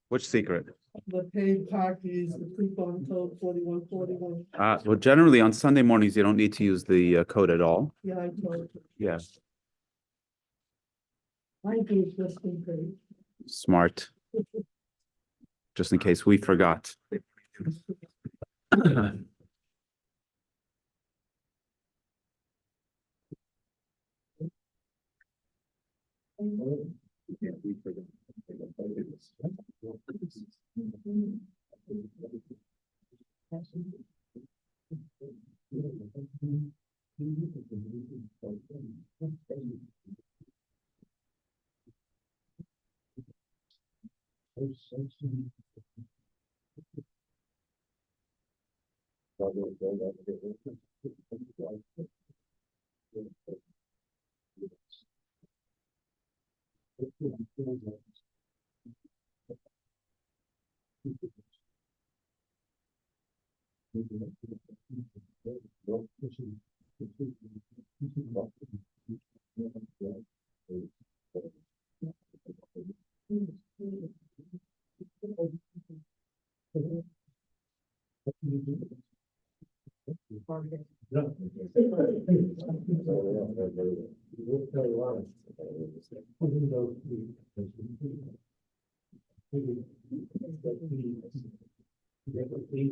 Which secret? The paid parties, the coupon code 4141. Well, generally on Sunday mornings, you don't need to use the code at all. Yeah, I told you. Yes. I do just in case. Smart. Just in case we forgot.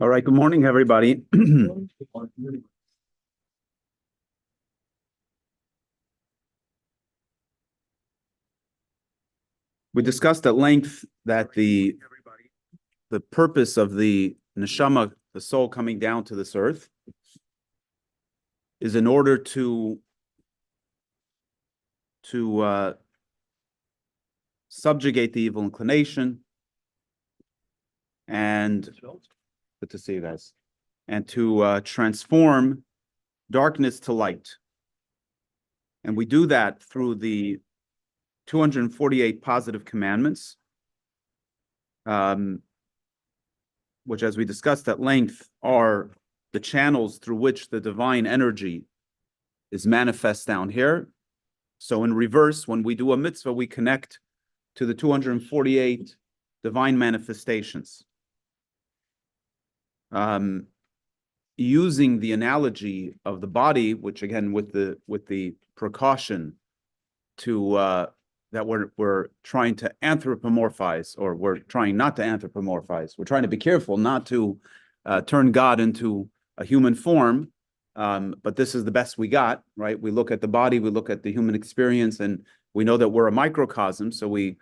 All right, good morning, everybody. We discussed at length that the purpose of the neshama, the soul coming down to this earth, is in order to subjugate the evil inclination, and good to see you guys, and to transform darkness to light. And we do that through the 248 positive commandments, which, as we discussed at length, are the channels through which the divine energy is manifest down here. So in reverse, when we do a mitzvah, we connect to the 248 divine manifestations. Using the analogy of the body, which again, with the precaution to that we're trying to anthropomorphize, or we're trying not to anthropomorphize. We're trying to be careful not to turn God into a human form, but this is the best we got, right? We look at the body, we look at the human experience, and we know that we're a microcosm, so we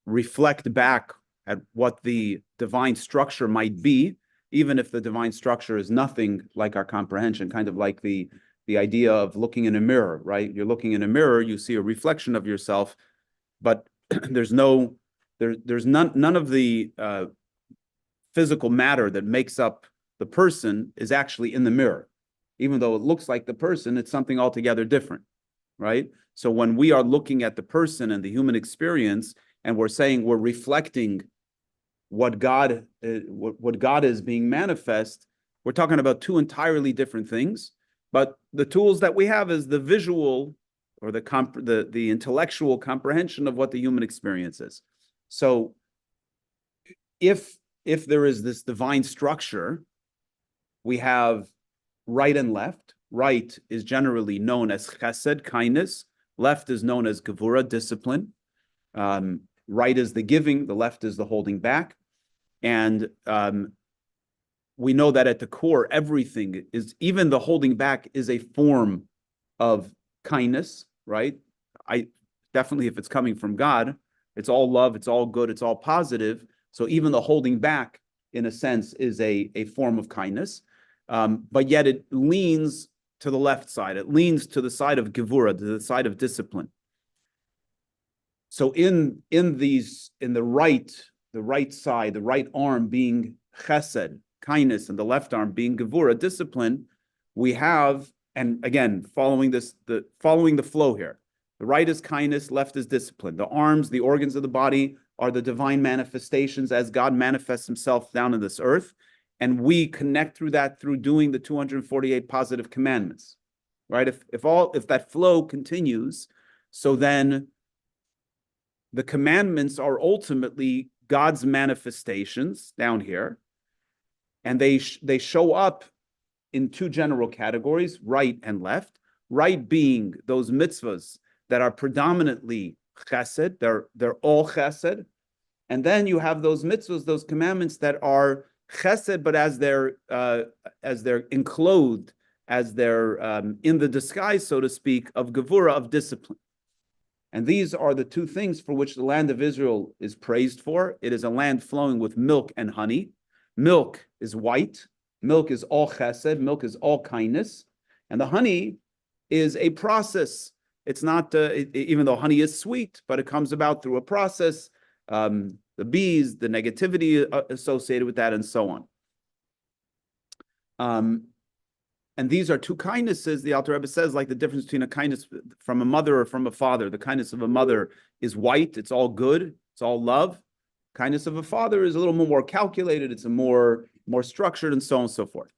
reflect back at what the divine structure might be, even if the divine structure is nothing like our comprehension, kind of like the idea of looking in a mirror, right? You're looking in a mirror, you see a reflection of yourself, but there's none of the physical matter that makes up the person is actually in the mirror. Even though it looks like the person, it's something altogether different, right? So when we are looking at the person and the human experience, and we're saying we're reflecting what God is being manifest, we're talking about two entirely different things. But the tools that we have is the visual or the intellectual comprehension of what the human experience is. So if there is this divine structure, we have right and left. Right is generally known as chesed, kindness. Left is known as gevura, discipline. Right is the giving, the left is the holding back. And we know that at the core, everything is, even the holding back is a form of kindness, right? Definitely, if it's coming from God, it's all love, it's all good, it's all positive. So even the holding back, in a sense, is a form of kindness. But yet it leans to the left side. It leans to the side of gevura, to the side of discipline. So in the right side, the right arm being chesed, kindness, and the left arm being gevura, discipline, we have, and again, following the flow here. The right is kindness, left is discipline. The arms, the organs of the body, are the divine manifestations as God manifests himself down in this earth. And we connect through that through doing the 248 positive commandments. right? If that flow continues, so then the commandments are ultimately God's manifestations down here, and they show up in two general categories, right and left. Right being those mitzvahs that are predominantly chesed, they're all chesed, and then you have those mitzvahs, those commandments that are chesed, but as they're enclosed, as they're in the disguise, so to speak, of gevura, of discipline. And these are the two things for which the land of Israel is praised for. It is a land flowing with milk and honey. Milk is white. Milk is all chesed. Milk is all kindness. And the honey is a process. It's not, even though honey is sweet, but it comes about through a process. The bees, the negativity associated with that, and so on. And these are two kindnesses, the Alter Rebbe says, like the difference between a kindness from a mother or from a father. The kindness of a mother is white, it's all good, it's all love. Kindness of a father is a little more calculated, it's a more structured, and so on and so forth.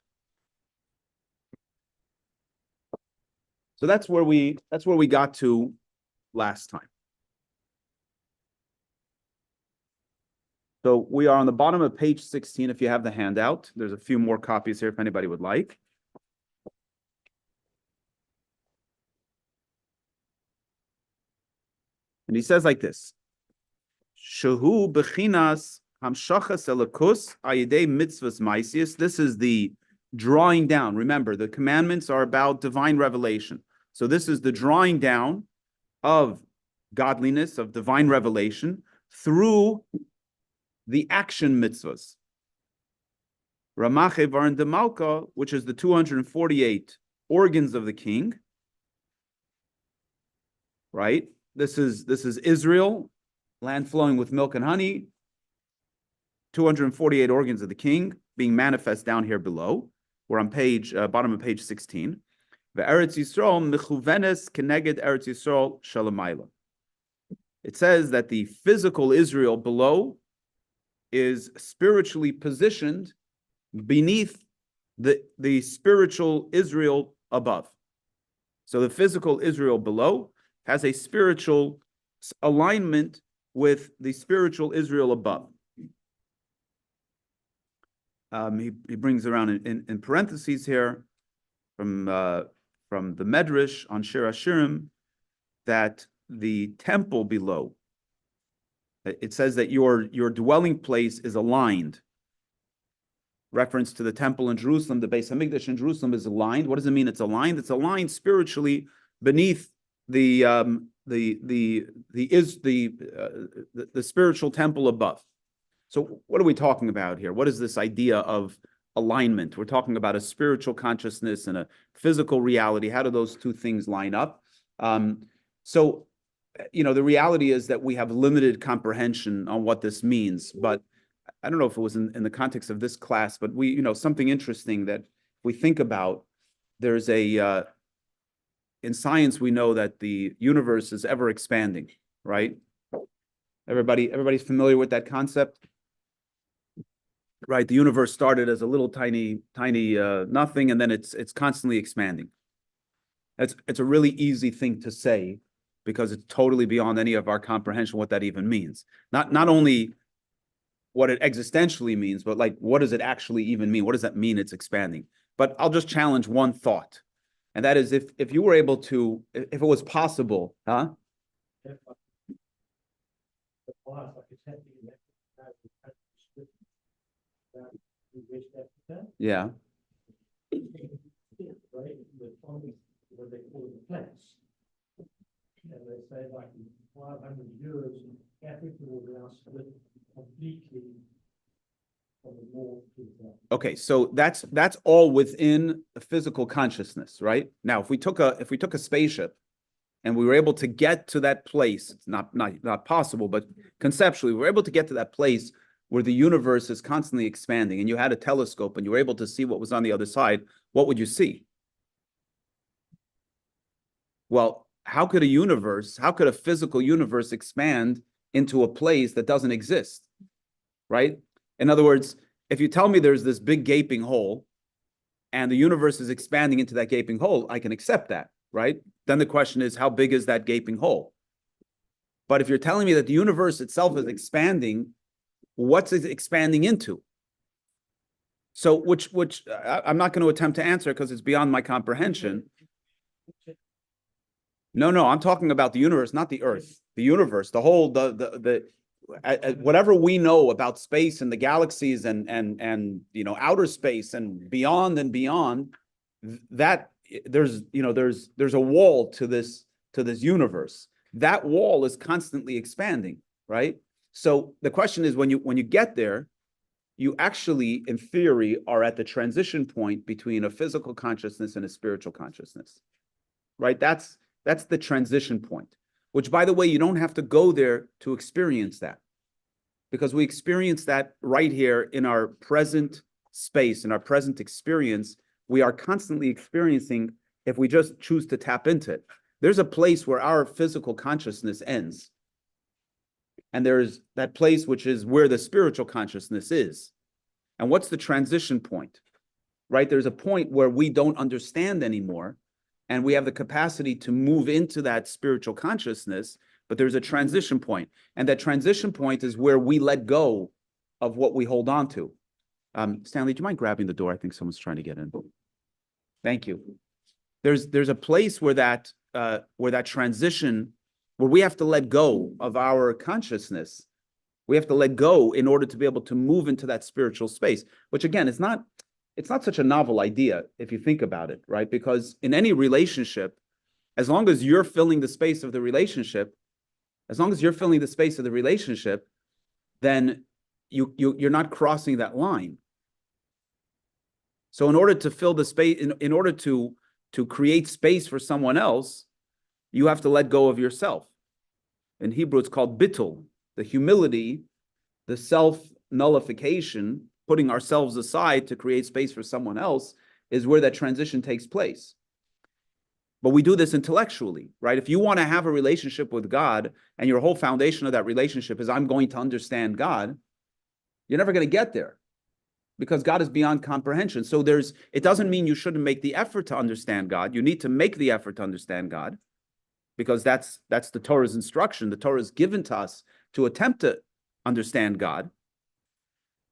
So that's where we got to last time. So we are on the bottom of page 16 if you have the handout. There's a few more copies here if anybody would like. And he says like this: Shehu bechinas hamshachas elakus ayidei mitzvahs maisius. This is the drawing down. Remember, the commandments are about divine revelation. So this is the drawing down of godliness, of divine revelation, through the action mitzvahs. Ramache varan de malka, which is the 248 organs of the king, right? This is Israel, land flowing with milk and honey, 248 organs of the king being manifest down here below. We're on bottom of page 16. Ve'eretz Yisrael mechuvenes keneged Eretz Yisrael shalamayla. It says that the physical Israel below is spiritually positioned beneath the spiritual Israel above. So the physical Israel below has a spiritual alignment with the spiritual Israel above. He brings around in parentheses here from the Medrash on Shir Hashirim that the temple below, it says that your dwelling place is aligned. Reference to the temple in Jerusalem, the Beis Hamikdash in Jerusalem is aligned. What does it mean? It's aligned. It's aligned spiritually beneath the spiritual temple above. So what are we talking about here? What is this idea of alignment? We're talking about a spiritual consciousness and a physical reality. How do those two things line up? So, the reality is that we have limited comprehension on what this means, but I don't know if it was in the context of this class, but something interesting that we think about, there's in science, we know that the universe is ever expanding, right? Everybody's familiar with that concept, right? The universe started as a little tiny nothing, and then it's constantly expanding. It's a really easy thing to say because it's totally beyond any of our comprehension what that even means. Not only what it existentially means, but like, what does it actually even mean? What does that mean it's expanding? But I'll just challenge one thought. And that is if you were able to, if it was possible, huh? Yeah. What they call the plants. And they say like in 500 years, Africa will now split completely from the north to the south. Okay, so that's all within the physical consciousness, right? Now, if we took a spaceship and we were able to get to that place, it's not possible, but conceptually, we're able to get to that place where the universe is constantly expanding, and you had a telescope and you were able to see what was on the other side, what would you see? Well, how could a physical universe expand into a place that doesn't exist, right? In other words, if you tell me there's this big gaping hole and the universe is expanding into that gaping hole, I can accept that, right? Then the question is, how big is that gaping hole? But if you're telling me that the universe itself is expanding, what's it expanding into? So, which I'm not going to attempt to answer because it's beyond my comprehension. No, I'm talking about the universe, not the earth. The universe, the whole, whatever we know about space and the galaxies and outer space and beyond, that there's a wall to this universe. That wall is constantly expanding, right? So the question is, when you get there, you actually, in theory, are at the transition point between a physical consciousness and a spiritual consciousness, right? That's the transition point, which, by the way, you don't have to go there to experience that, because we experience that right here in our present space, in our present experience. We are constantly experiencing, if we just choose to tap into it. There's a place where our physical consciousness ends. And there's that place which is where the spiritual consciousness is. And what's the transition point, right? There's a point where we don't understand anymore, and we have the capacity to move into that spiritual consciousness, but there's a transition point. And that transition point is where we let go of what we hold on to. Stanley, do you mind grabbing the door? I think someone's trying to get in. Thank you. There's a place where that transition, where we have to let go of our consciousness. We have to let go in order to be able to move into that spiritual space, which again, it's not such a novel idea if you think about it, right? Because in any relationship, as long as you're filling the space of the relationship, then you're not crossing that line. So in order to fill the space, in order to create space for someone else, you have to let go of yourself. In Hebrew, it's called bittul, the humility, the self-nullification, putting ourselves aside to create space for someone else, is where that transition takes place. But we do this intellectually, right? If you want to have a relationship with God and your whole foundation of that relationship is, I'm going to understand God, you're never going to get there, because God is beyond comprehension. So it doesn't mean you shouldn't make the effort to understand God. You need to make the effort to understand God, because that's the Torah's instruction. The Torah is given to us to attempt to understand God,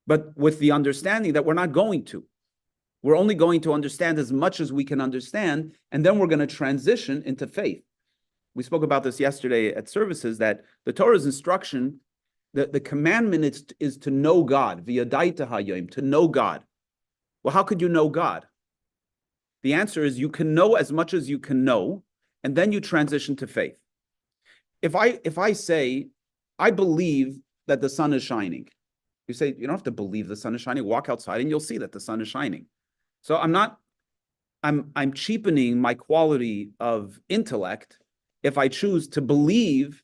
but with the understanding that we're not going to. We're only going to understand as much as we can understand, and then we're going to transition into faith. We spoke about this yesterday at services, that the Torah's instruction, the commandment is to know God, v'yadaita hayom, to know God. Well, how could you know God? The answer is, you can know as much as you can know, and then you transition to faith. If I say, I believe that the sun is shining, you say, you don't have to believe the sun is shining. Walk outside and you'll see that the sun is shining. So I'm cheapening my quality of intellect if I choose to believe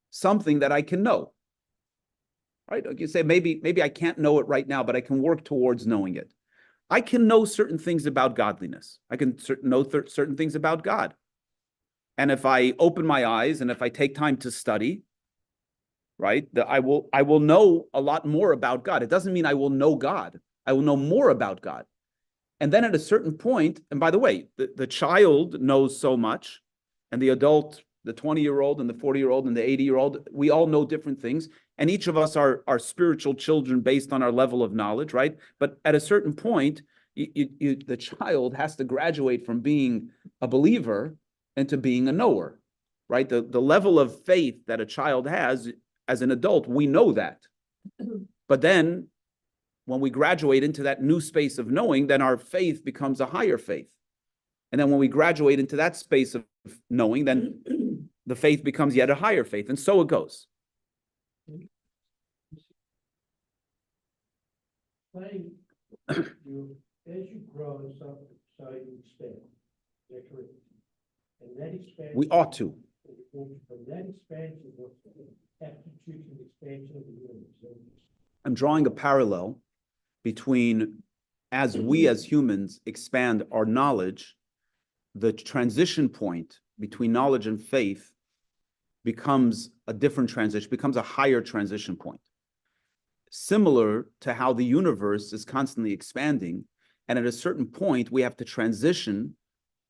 something that I can know. Right? You say, maybe I can't know it right now, but I can work towards knowing it. I can know certain things about godliness. I can know certain things about God. And if I open my eyes and if I take time to study, right, I will know a lot more about God. It doesn't mean I will know God. I will know more about God. And then at a certain point, and by the way, the child knows so much, and the adult, the 20-year-old and the 40-year-old and the 80-year-old, we all know different things. And each of us are spiritual children based on our level of knowledge, right? But at a certain point, the child has to graduate from being a believer into being a knower, right? The level of faith that a child has as an adult, we know that. But then when we graduate into that new space of knowing, then our faith becomes a higher faith. And then when we graduate into that space of knowing, then the faith becomes yet a higher faith. And so it goes. Saying as you grow, so you expand. That's correct. And that expansion, We ought to. And that expansion will constitute an expansion of the universe. I'm drawing a parallel between, as we as humans expand our knowledge, the transition point between knowledge and faith becomes a different transition, becomes a higher transition point. Similar to how the universe is constantly expanding, And at a certain point, we have to transition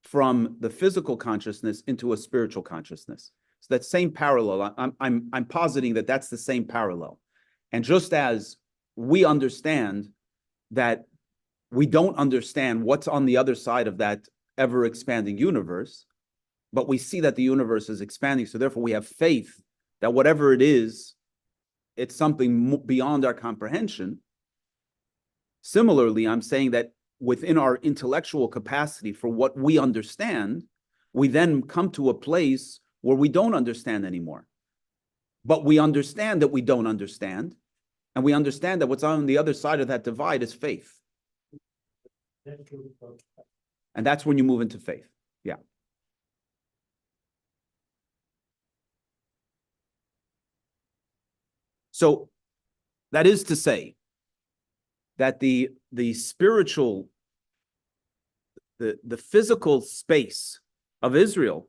from the physical consciousness into a spiritual consciousness. So that same parallel, I'm positing that that's the same parallel. And just as we understand that we don't understand what's on the other side of that ever-expanding universe, but we see that the universe is expanding, so therefore we have faith that whatever it is, it's something beyond our comprehension. Similarly, I'm saying that within our intellectual capacity for what we understand, we then come to a place where we don't understand anymore. But we understand that we don't understand, and we understand that what's on the other side of that divide is faith. And that's when you move into faith. Yeah. So that is to say that the spiritual, the physical space of Israel,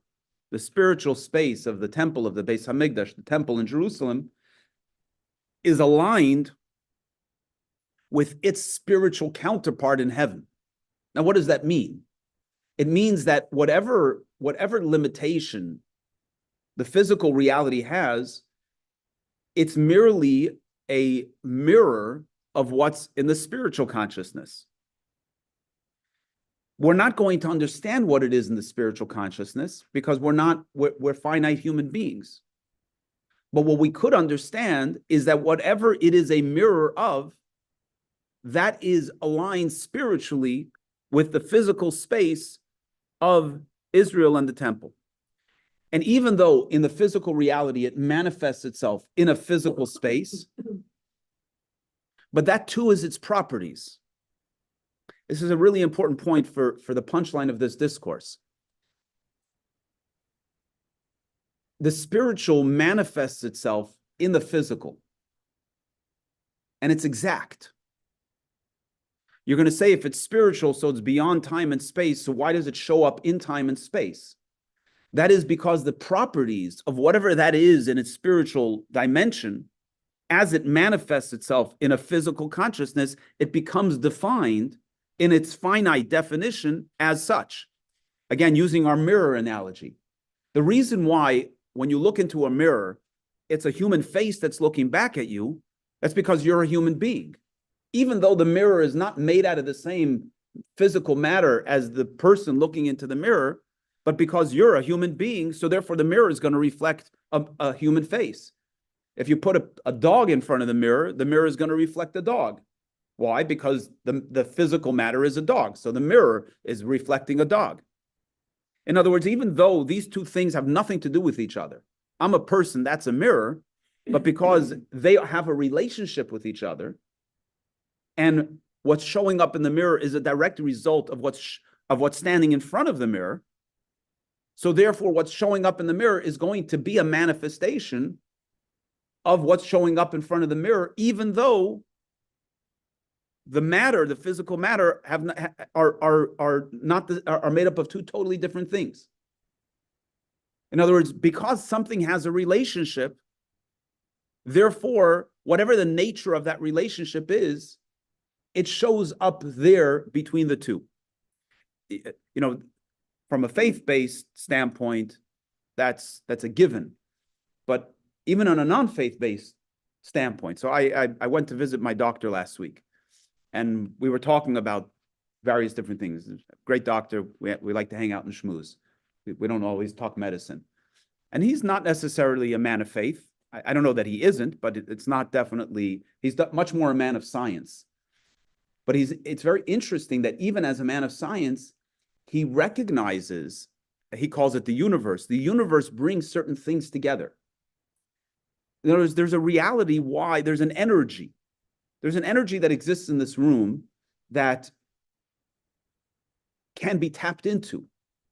the spiritual space of the temple of the Beis Hamikdash, the temple in Jerusalem, is aligned with its spiritual counterpart in heaven. Now, what does that mean? It means that whatever limitation the physical reality has, it's merely a mirror of what's in the spiritual consciousness. We're not going to understand what it is in the spiritual consciousness because we're finite human beings. But what we could understand is that whatever it is a mirror of, that is aligned spiritually with the physical space of Israel and the temple. And even though in the physical reality it manifests itself in a physical space, but that too is its properties. This is a really important point for the punchline of this discourse. The spiritual manifests itself in the physical, and it's exact. You're going to say if it's spiritual, so it's beyond time and space, so why does it show up in time and space? That is because the properties of whatever that is in its spiritual dimension, as it manifests itself in a physical consciousness, it becomes defined in its finite definition as such. Again, using our mirror analogy. The reason why when you look into a mirror, it's a human face that's looking back at you, that's because you're a human being. Even though the mirror is not made out of the same physical matter as the person looking into the mirror, but because you're a human being, so therefore the mirror is going to reflect a human face. If you put a dog in front of the mirror is going to reflect a dog. Why? Because the physical matter is a dog, so the mirror is reflecting a dog. In other words, even though these two things have nothing to do with each other, I'm a person, that's a mirror, but because they have a relationship with each other, and what's showing up in the mirror is a direct result of what's standing in front of the mirror, so therefore what's showing up in the mirror is going to be a manifestation of what's showing up in front of the mirror, even though the matter, the physical matter, are made up of two totally different things. In other words, because something has a relationship, therefore, whatever the nature of that relationship is, it shows up there between the two. You know, from a faith-based standpoint, that's a given. But even on a non-faith-based standpoint, so I went to visit my doctor last week, and we were talking about various different things. Great doctor. We like to hang out and schmooze. We don't always talk medicine. And he's not necessarily a man of faith. I don't know that he isn't, but it's not definitely, he's much more a man of science. But it's very interesting that even as a man of science, he recognizes, he calls it the universe. The universe brings certain things together. In other words, there's a reality why, there's an energy. There's an energy that exists in this room that can be tapped into.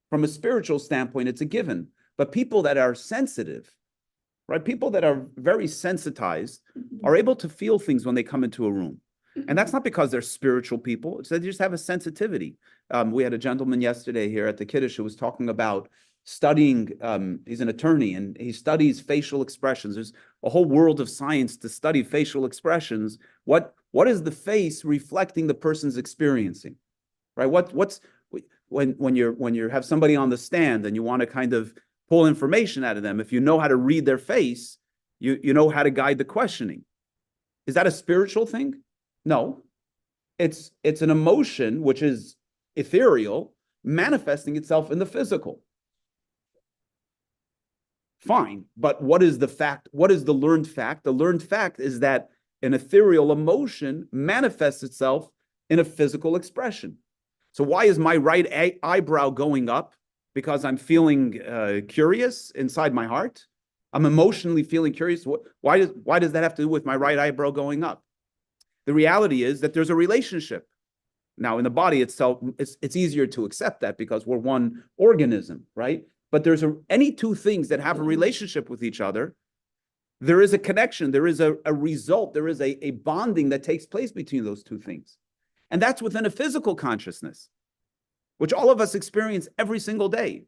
From a spiritual standpoint, it's a given. But people that are sensitive, right? People that are very sensitized are able to feel things when they come into a room. And that's not because they're spiritual people. It's that they just have a sensitivity. We had a gentleman yesterday here at the Kiddush who was talking about studying, he's an attorney, and he studies facial expressions. There's a whole world of science to study facial expressions. What is the face reflecting the person's experiencing? right? What's when you have somebody on the stand and you want to kind of pull information out of them, if you know how to read their face, you know how to guide the questioning. Is that a spiritual thing? No. It's an emotion which is ethereal, manifesting itself in the physical. Fine, but what is the fact? What is the learned fact? The learned fact is that an ethereal emotion manifests itself in a physical expression. So why is my right eyebrow going up? Because I'm feeling curious inside my heart. I'm emotionally feeling curious. Why does that have to do with my right eyebrow going up? The reality is that there's a relationship. Now, in the body itself, it's easier to accept that because we're one organism, right? But there's any two things that have a relationship with each other, there is a connection, there is a result, there is a bonding that takes place between those two things. And that's within a physical consciousness, which all of us experience every single day.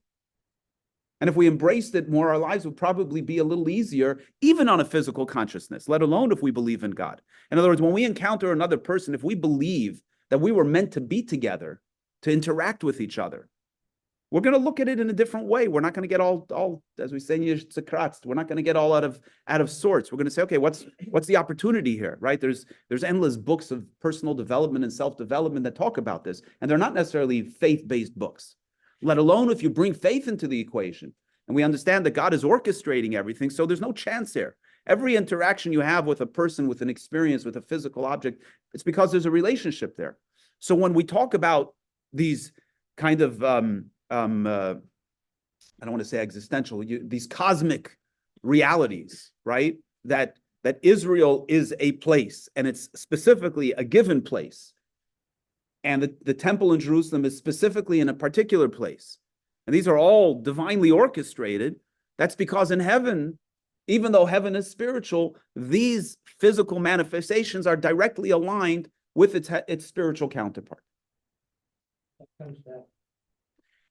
And if we embraced it more, our lives would probably be a little easier, even on a physical consciousness, let alone if we believe in God. In other words, when we encounter another person, if we believe that we were meant to be together, to interact with each other, we're going to look at it in a different way. We're not going to get all as we say in Yiddish, we're not going to get all out of sorts. We're going to say, okay, what's the opportunity here, right? There's endless books of personal development and self-development that talk about this, and they're not necessarily faith-based books, let alone if you bring faith into the equation. And we understand that God is orchestrating everything, so there's no chance here. Every interaction you have with a person, with an experience, with a physical object, it's because there's a relationship there. So when we talk about these kind of I don't want to say existential, these cosmic realities, right? That Israel is a place, and it's specifically a given place. And the temple in Jerusalem is specifically in a particular place. And these are all divinely orchestrated. That's because in heaven, even though heaven is spiritual, these physical manifestations are directly aligned with its spiritual counterpart.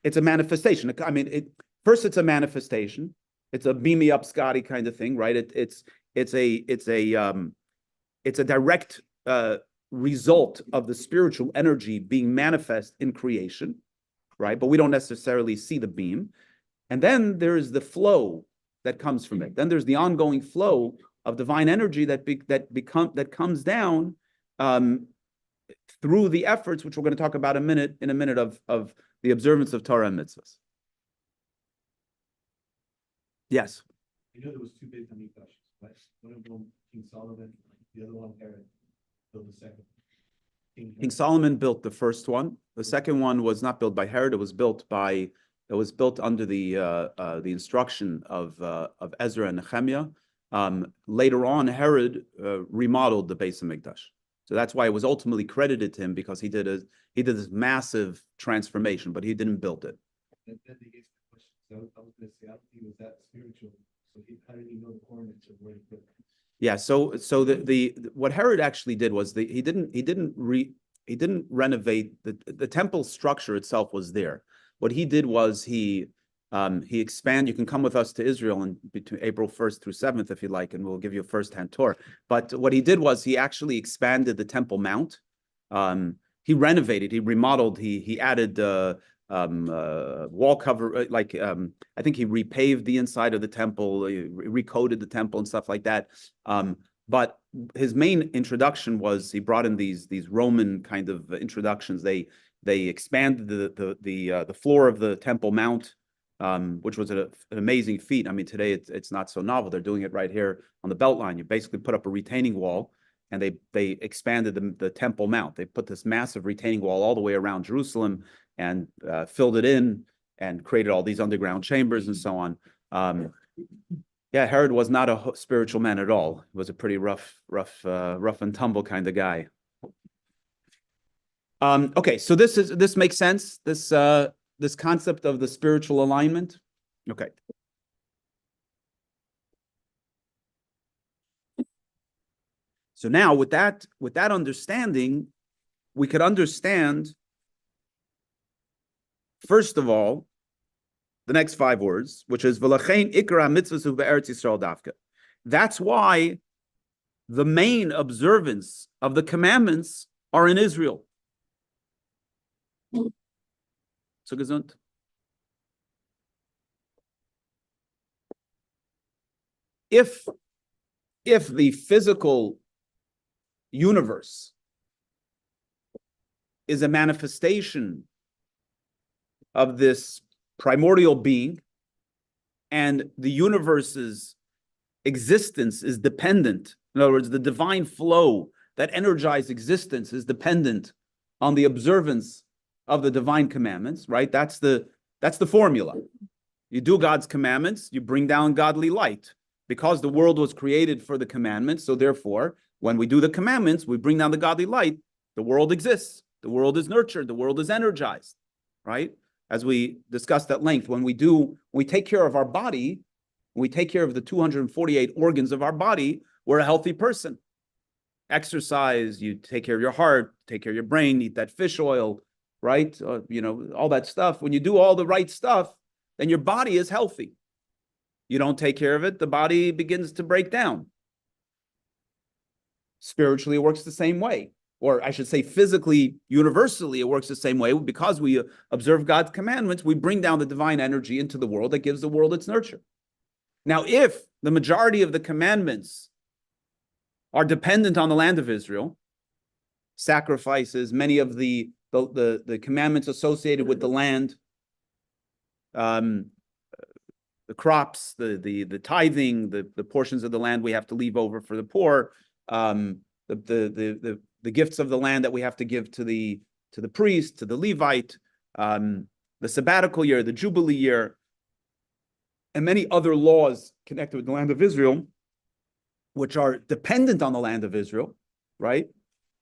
It's a manifestation. I mean, first it's a manifestation. It's a beam me up, Scotty kind of thing, right? It's a direct result of the spiritual energy being manifest in creation, right? But we don't necessarily see the beam. And then there is the flow that comes from it. Then there's the ongoing flow of divine energy that comes down through the efforts, which we're going to talk about in a minute of the observance of Torah and mitzvahs. Yes. You know there was two big Hamikdash, right? One of them King Solomon, the other one Herod built the second. King Solomon built the first one. The second one was not built by Herod. It was built under the instruction of Ezra and Nehemiah. Later on, Herod remodeled the Beis Hamikdash. So that's why it was ultimately credited to him, because he did this massive transformation, but he didn't build it. Then they gave the question. So I was going to say, I don't think it was that spiritual. So how did he know the coordinates of where to put it? Yeah. So the what Herod actually did was he didn't renovate the temple structure itself was there. What he did was he expanded. You can come with us to Israel between April 1st through 7th if you like, and we'll give you a first-hand tour. But what he did was he actually expanded the Temple Mount. He renovated, he remodeled, he added wall cover, I think he repaved the inside of the temple, he recoded the temple and stuff like that. But his main introduction was he brought in these Roman kind of introductions. They expanded the floor of the Temple Mount, which was an amazing feat. I mean, today it's not so novel. They're doing it right here on the Beltline. You basically put up a retaining wall, and they expanded the Temple Mount. They put this massive retaining wall all the way around Jerusalem and filled it in and created all these underground chambers and so on. Yeah, Herod was not a spiritual man at all. He was a pretty rough and tumble kind of guy. Okay, so this makes sense. This concept of the spiritual alignment. Okay. So now with that understanding, we could understand, first of all, the next 5 words, which is V'lachein ikra mitzvahs be'eretz Yisrael dafka. That's why the main observance of the commandments are in Israel. so gesund. If the physical universe is a manifestation of this primordial being, and the universe's existence is dependent, in other words, the divine flow that energized existence is dependent on the observance of the divine commandments, right? That's the formula. You do God's commandments, you bring down godly light. Because the world was created for the commandments, so therefore, when we do the commandments, we bring down the godly light, the world exists, the world is nurtured, the world is energized, right? As we discussed at length, when we take care of our body, we take care of the 248 organs of our body, we're a healthy person. Exercise, you take care of your heart, take care of your brain, eat that fish oil, right? All that stuff. When you do all the right stuff, then your body is healthy. You don't take care of it, the body begins to break down. Spiritually, it works the same way. Or I should say physically, universally, it works the same way. Because we observe God's commandments, we bring down the divine energy into the world that gives the world its nurture. Now, if the majority of the commandments are dependent on the land of Israel, sacrifices, many of the commandments associated with the land, the crops, the tithing, the portions of the land we have to leave over for the poor, the gifts of the land that we have to give to the priest, to the Levite, the sabbatical year, the Jubilee year, and many other laws connected with the land of Israel, which are dependent on the land of Israel, right?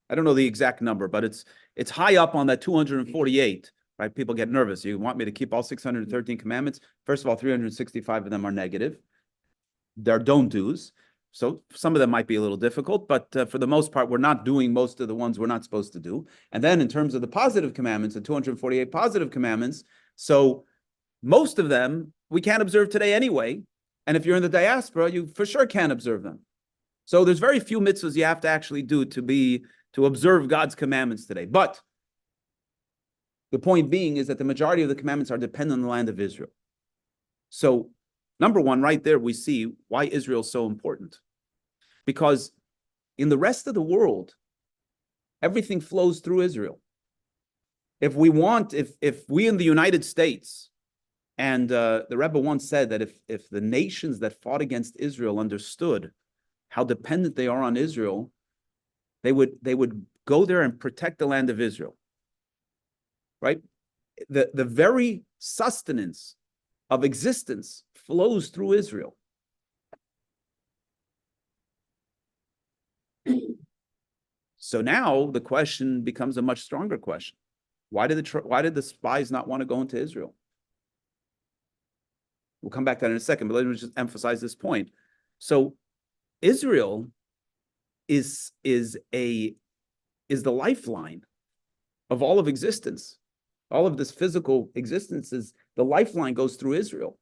I don't know the exact number, but it's high up on that 248. Right? People get nervous. You want me to keep all 613 commandments? First of all, 365 of them are negative. They're don't do's. So some of them might be a little difficult, but for the most part, we're not doing most of the ones we're not supposed to do. And then in terms of the positive commandments, the 248 positive commandments, so most of them we can't observe today anyway. And if you're in the diaspora, you for sure can't observe them. So there's very few mitzvahs you have to actually do to observe God's commandments today. But the point being is that the majority of the commandments are dependent on the land of Israel. So, number one, right there, we see why Israel is so important. Because in the rest of the world, everything flows through Israel. If we in the United States, and the Rebbe once said that if the nations that fought against Israel understood how dependent they are on Israel, they would go there and protect the land of Israel. Right? The very sustenance of existence flows through Israel. So now the question becomes a much stronger question. Why did the spies not want to go into Israel? We'll come back to that in a second, but let me just emphasize this point. So Israel is the lifeline of all of existence. All of this physical existence the lifeline goes through Israel.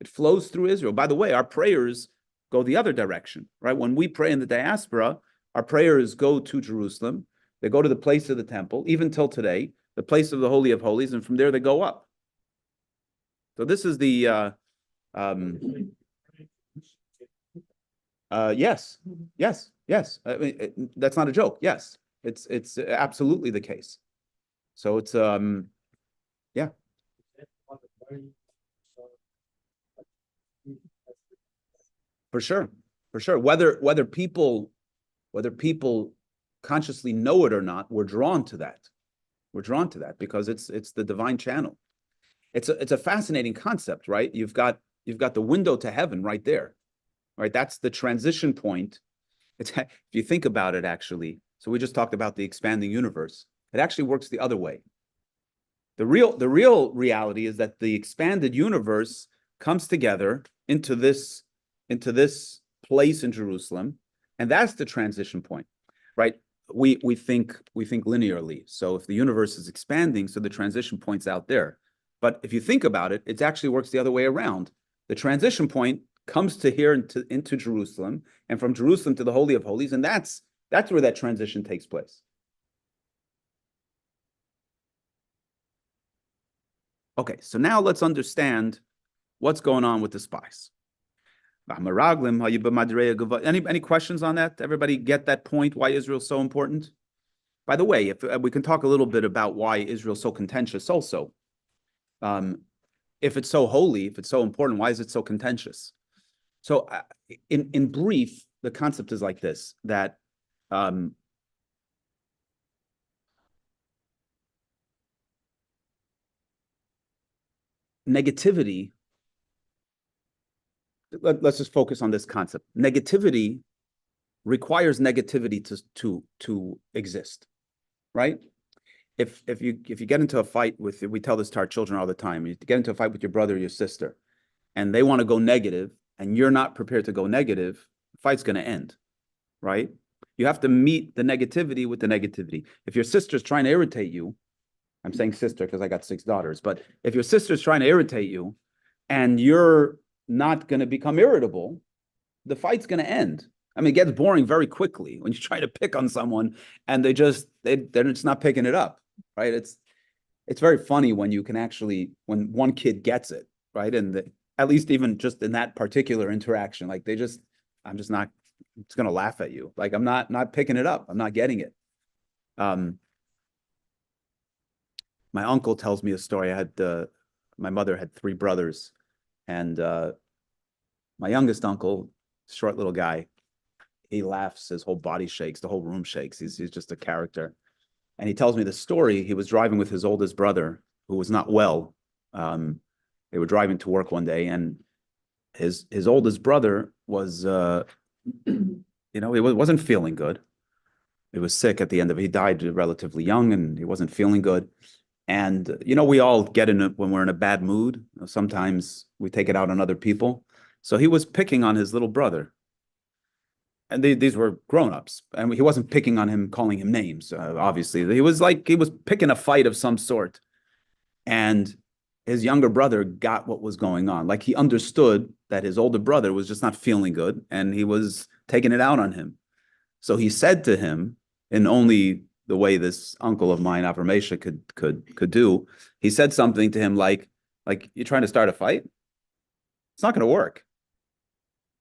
It flows through Israel. By the way, our prayers go the other direction, right? When we pray in the diaspora, our prayers go to Jerusalem. They go to the place of the temple, even till today, the place of the Holy of Holies, and from there they go up. So this is the yes. I mean, that's not a joke. Yes, it's absolutely the case. So it's yeah. For sure. Whether people consciously know it or not, we're drawn to that. We're drawn to that because it's the divine channel. It's a fascinating concept, right? You've got the window to heaven right there, right? That's the transition point. If you think about it, actually. So we just talked about the expanding universe. It actually works the other way. The real reality is that the expanded universe comes together into this place in Jerusalem, and that's the transition point, right? We think linearly. So if the universe is expanding, so the transition point's out there. But if you think about it, it actually works the other way around. The transition point comes to here into Jerusalem, and from Jerusalem to the Holy of Holies, and that's where that transition takes place. Okay, so now let's understand what's going on with the spies. Any questions on that? Everybody get that point, why Israel's so important? By the way, if we can talk a little bit about why Israel's so contentious also. If it's so holy, if it's so important, why is it so contentious? So in brief, the concept is like this, that negativity, let's just focus on this concept. Negativity requires negativity to exist, right? If you get into a fight with, we tell this to our children all the time, you get into a fight with your brother or your sister, and they want to go negative, and you're not prepared to go negative, the fight's going to end, right? You have to meet the negativity with the negativity. If your sister's trying to irritate you, I'm saying sister because I got 6 daughters, but if your sister's trying to irritate you and you're not going to become irritable, the fight's going to end. I mean, it gets boring very quickly when you try to pick on someone and they're just not picking it up, right? It's very funny when you can actually, when one kid gets it, right? And at least even just in that particular interaction, like I'm just not, it's going to laugh at you. Like I'm not picking it up. I'm not getting it. My uncle tells me a story. My mother had 3 brothers, and my youngest uncle, short little guy, he laughs, his whole body shakes, the whole room shakes. He's just a character. And he tells me the story. He was driving with his oldest brother, who was not well. They were driving to work one day, and his oldest brother was, he wasn't feeling good. He was sick at the end of it. He died relatively young, and he wasn't feeling good. And, we all get in it when we're in a bad mood. Sometimes we take it out on other people. So he was picking on his little brother. And these were grown-ups. And he wasn't picking on him, calling him names, obviously. He was picking a fight of some sort. And his younger brother got what was going on. Like he understood that his older brother was just not feeling good, and he was taking it out on him. So he said to him, in only the way this uncle of mine, Avramesha, could do, he said something to him like, you're trying to start a fight? It's not going to work.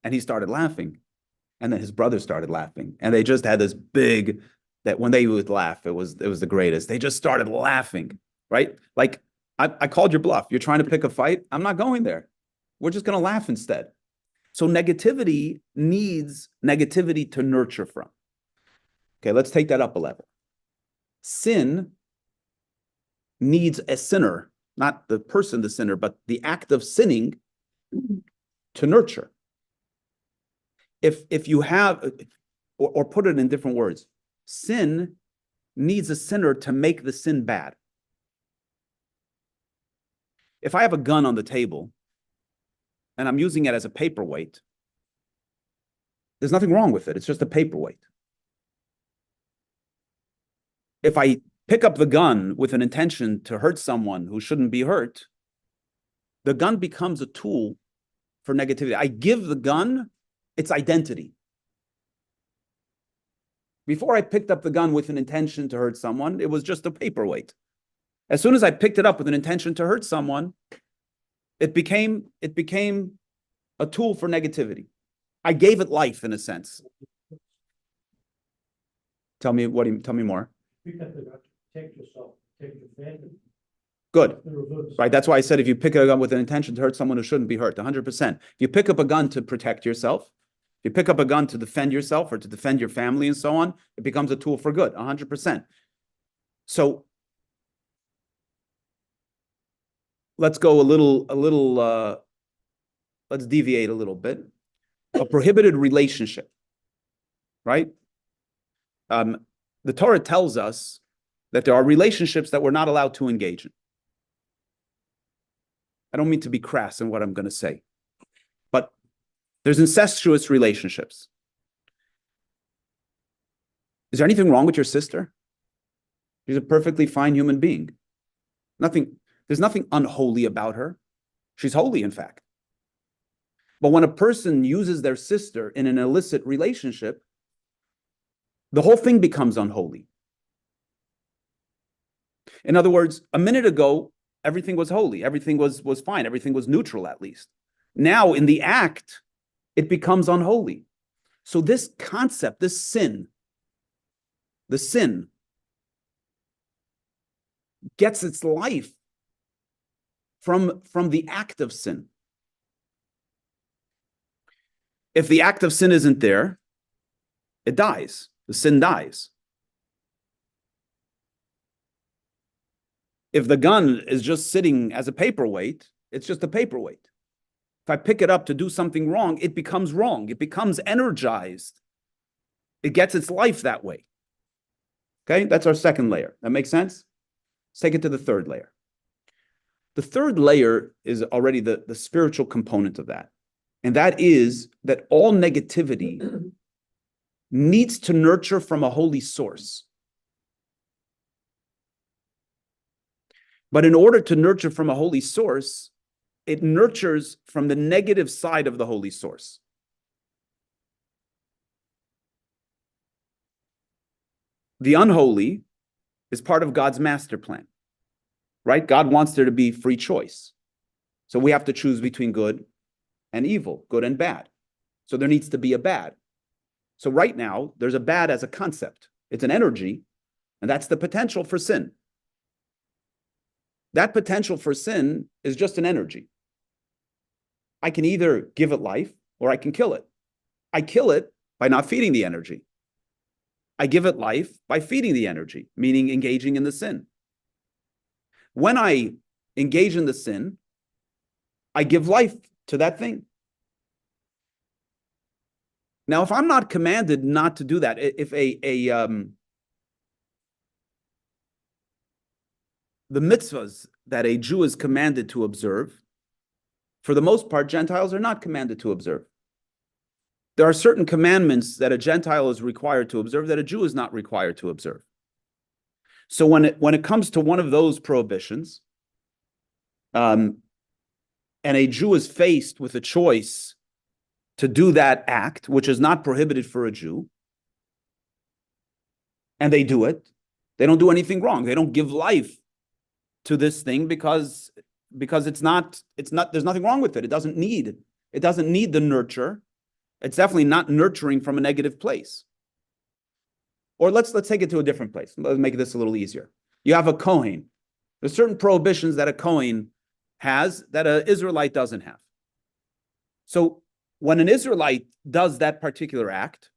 And he started laughing. And then his brother started laughing. And they just had this big, that when they would laugh, it was the greatest. They just started laughing, right? Like, I called your bluff. You're trying to pick a fight? I'm not going there. We're just going to laugh instead. So negativity needs negativity to nurture from. Okay, let's take that up a level. Sin needs a sinner, not the person, the sinner, but the act of sinning to nurture. If you have, or put it in different words, sin needs a sinner to make the sin bad. If I have a gun on the table and I'm using it as a paperweight, there's nothing wrong with it. It's just a paperweight. If I pick up the gun with an intention to hurt someone who shouldn't be hurt, the gun becomes a tool for negativity. I give the gun its identity. Before I picked up the gun with an intention to hurt someone, it was just a paperweight. As soon as I picked it up with an intention to hurt someone, it became a tool for negativity. I gave it life in a sense. Tell me more. You have to protect yourself, protect your family. Good. Right. That's why I said if you pick a gun with an intention to hurt someone who shouldn't be hurt, 100%. If you pick up a gun to protect yourself, if you pick up a gun to defend yourself or to defend your family and so on, it becomes a tool for good, 100%. So let's go let's deviate a little bit. A prohibited relationship, right? The Torah tells us that there are relationships that we're not allowed to engage in. I don't mean to be crass in what I'm going to say, but there's incestuous relationships. Is there anything wrong with your sister? She's a perfectly fine human being. There's nothing unholy about her. She's holy, in fact. But when a person uses their sister in an illicit relationship, the whole thing becomes unholy. In other words, a minute ago, everything was holy, everything was fine, everything was neutral at least. Now in the act, it becomes unholy. So this concept, this sin, the sin gets its life from the act of sin. If the act of sin isn't there, it dies. The sin dies. If the gun is just sitting as a paperweight, it's just a paperweight. If I pick it up to do something wrong, it becomes wrong. It becomes energized. It gets its life that way. Okay, that's our second layer. That makes sense? Let's take it to the third layer. The third layer is already the spiritual component of that. And that is that all negativity needs to nurture from a holy source. But in order to nurture from a holy source, it nurtures from the negative side of the holy source. The unholy is part of God's master plan, right? God wants there to be free choice. So we have to choose between good and evil, good and bad. So there needs to be a bad. So right now, there's a bad as a concept. It's an energy, and that's the potential for sin. That potential for sin is just an energy. I can either give it life or I can kill it. I kill it by not feeding the energy. I give it life by feeding the energy, meaning engaging in the sin. When I engage in the sin, I give life to that thing. Now, if I'm not commanded not to do that, if the mitzvahs that a Jew is commanded to observe, for the most part, Gentiles are not commanded to observe. There are certain commandments that a Gentile is required to observe that a Jew is not required to observe. So when it comes to one of those prohibitions, and a Jew is faced with a choice to do that act, which is not prohibited for a Jew, and they do it, they don't do anything wrong. They don't give life to this thing because it's not, there's nothing wrong with it. It doesn't need the nurture. It's definitely not nurturing from a negative place. Or let's take it to a different place. Let's make this a little easier. You have a Kohen. There's certain prohibitions that a Kohen has that an Israelite doesn't have. So when an Israelite does that particular act,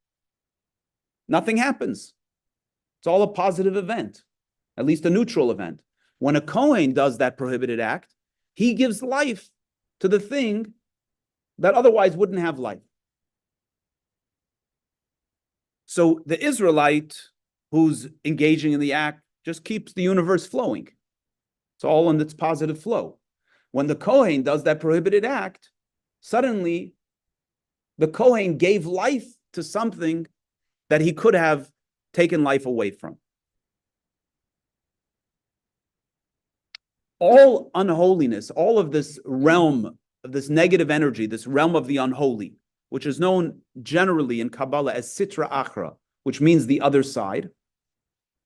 nothing happens. It's all a positive event, at least a neutral event. When a Kohen does that prohibited act, he gives life to the thing that otherwise wouldn't have life. So the Israelite who's engaging in the act just keeps the universe flowing. It's all in its positive flow. When the Kohen does that prohibited act, suddenly the Kohen gave life to something that he could have taken life away from. All unholiness, all of this realm of this negative energy, this realm of the unholy, which is known generally in Kaballah as Sitra Achra, which means the other side.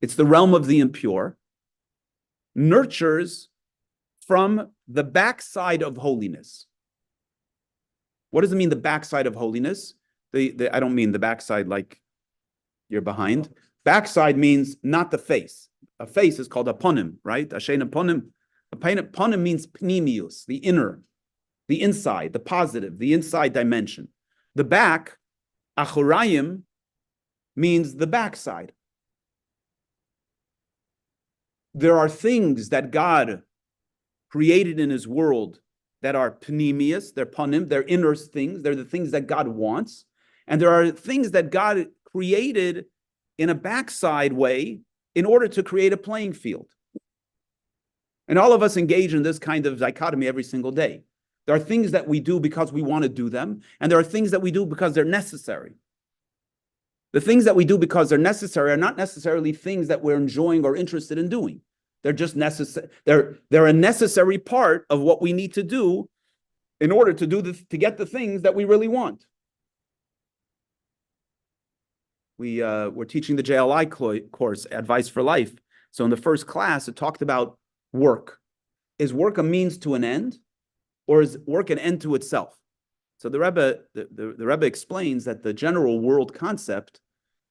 It's the realm of the impure, nurtures from the backside of holiness. What does it mean, the backside of holiness? I don't mean the backside like you're behind. Backside means not the face. A face is called a ponim, right? Ashen ponim. A ponim means pnimius, the inner, the inside, the positive, the inside dimension. The back, achorayim, means the backside. There are things that God created in his world that are pnimius, they're panim, they're inner things, they're the things that God wants. And there are things that God created in a backside way in order to create a playing field. And all of us engage in this kind of dichotomy every single day. There are things that we do because we want to do them, and there are things that we do because they're necessary. The things that we do because they're necessary are not necessarily things that we're enjoying or interested in doing. They're just necessary. They're a necessary part of what we need to do in order to to get the things that we really want. We're teaching the JLI course, Advice for Life. So in the first class, it talked about work. is work a means to an end, or is work an end to itself? So the Rebbe explains that the general world concept,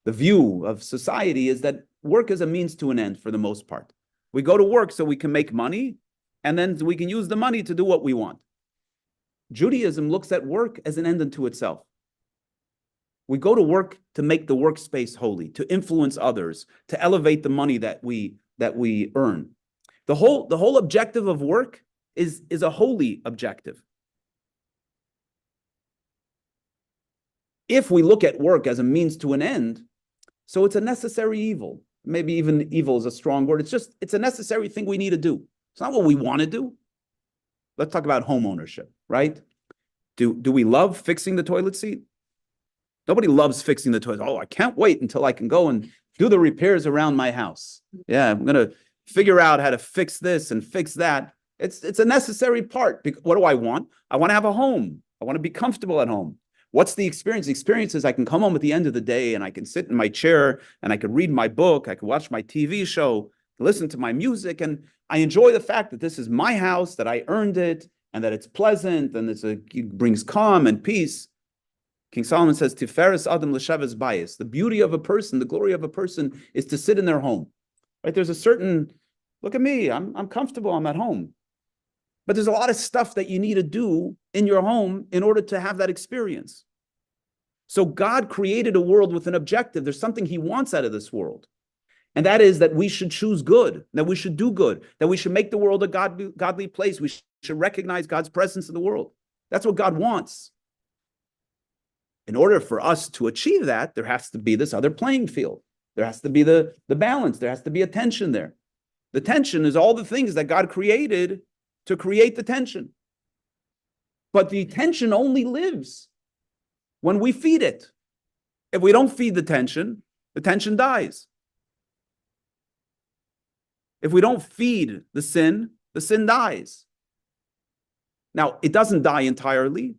the view of society, is that work is a means to an end for the most part. We go to work so we can make money, and then we can use the money to do what we want. Judaism looks at work as an end unto itself. We go to work to make the workspace holy, to influence others, to elevate the money that we earn. The whole objective of work is a holy objective. If we look at work as a means to an end, so it's a necessary evil. Maybe even evil is a strong word. It's a necessary thing we need to do. It's not what we want to do. Let's talk about home ownership, right? Do we love fixing the toilet seat? Nobody loves fixing the toilet. Oh, I can't wait until I can go and do the repairs around my house. Yeah, I'm going to figure out how to fix this and fix that. It's a necessary part. What do I want? I want to have a home. I want to be comfortable at home. What's the experience? The experience is I can come home at the end of the day and I can sit in my chair and I can read my book. I can watch my TV show, listen to my music. And I enjoy the fact that this is my house, that I earned it, and that it's pleasant and it brings calm and peace. King Solomon says, Tiferes Adam L'Shavas Bayis. The beauty of a person, the glory of a person is to sit in their home. Right? There's a certain, look at me, I'm comfortable, I'm at home. But there's a lot of stuff that you need to do in your home in order to have that experience. So God created a world with an objective. There's something he wants out of this world. And that is that we should choose good, that we should do good, that we should make the world a godly place. We should recognize God's presence in the world. That's what God wants. In order for us to achieve that, there has to be this other playing field. There has to be the balance. There has to be a tension there. The tension is all the things that God created to create the tension. But the tension only lives when we feed it. If we don't feed the tension dies. If we don't feed the sin dies. Now, it doesn't die entirely.